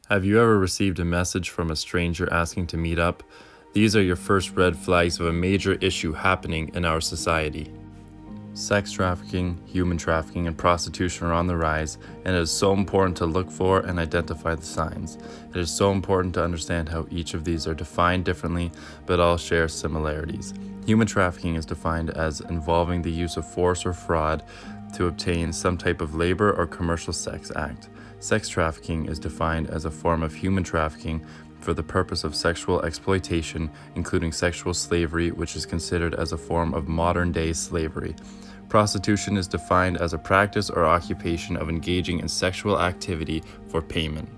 Have you ever received a message from a stranger asking to meet up? These are your first red flags of a major issue happening in our society. Sex trafficking, human trafficking, and prostitution are on the rise, and it is so important to look for and identify the signs. It is so important to understand how each of these are defined differently, but all share similarities. Human trafficking is defined as involving the use of force or fraud to obtain some type of labor or commercial sex act. Sex trafficking is defined as a form of human trafficking for the purpose of sexual exploitation, including sexual slavery, which is considered as a form of modern-day slavery. Prostitution is defined as a practice or occupation of engaging in sexual activity for payment.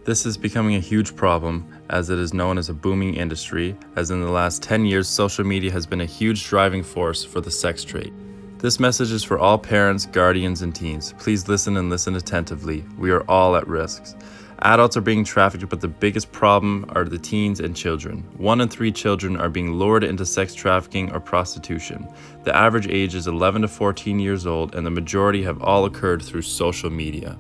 This is becoming a huge problem as it is known as a booming industry, as in the last 10 years social media has been a huge driving force for the sex trade. This message is for all parents, guardians, and teens. Please listen and listen attentively. We are all at risk. Adults are being trafficked, but the biggest problem are the teens and children. 1 in 3 children are being lured into sex trafficking or prostitution. The average age is 11 to 14 years old, and the majority have all occurred through social media.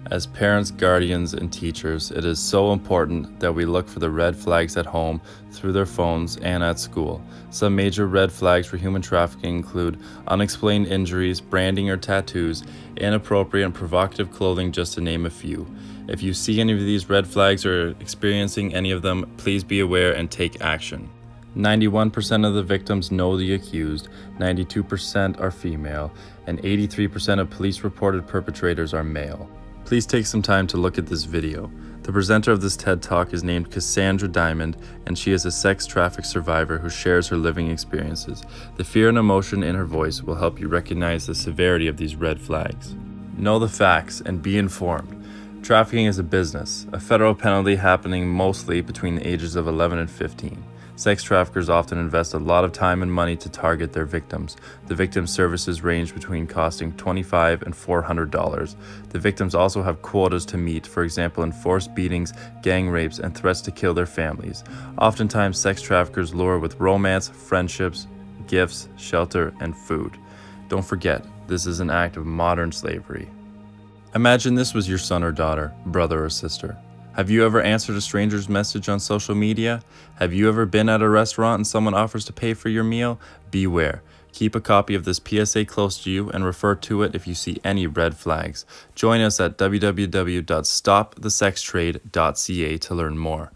As parents, guardians, and teachers, it is so important that we look for the red flags at home, through their phones, and at school. Some major red flags for human trafficking include unexplained injuries, branding or tattoos, inappropriate and provocative clothing, just to name a few. If you see any of these red flags or are experiencing any of them, please be aware and take action. 91% of the victims know the accused, 92% are female, and 83% of police-reported perpetrators are male. Please take some time to look at this video. The presenter of this TED Talk is named Cassandra Diamond, and she is a sex traffic survivor who shares her living experiences. The fear and emotion in her voice will help you recognize the severity of these red flags. Know the facts and be informed. Trafficking is a business, a federal penalty happening mostly between the ages of 11 and 15. Sex traffickers often invest a lot of time and money to target their victims. The victim services range between costing $25 and $400. The victims also have quotas to meet, for example, enforced beatings, gang rapes, and threats to kill their families. Oftentimes, sex traffickers lure with romance, friendships, gifts, shelter, and food. Don't forget, this is an act of modern slavery. Imagine this was your son or daughter, brother or sister. Have you ever answered a stranger's message on social media? Have you ever been at a restaurant and someone offers to pay for your meal? Beware. Keep a copy of this PSA close to you and refer to it if you see any red flags. Join us at www.stopthesextrade.ca to learn more.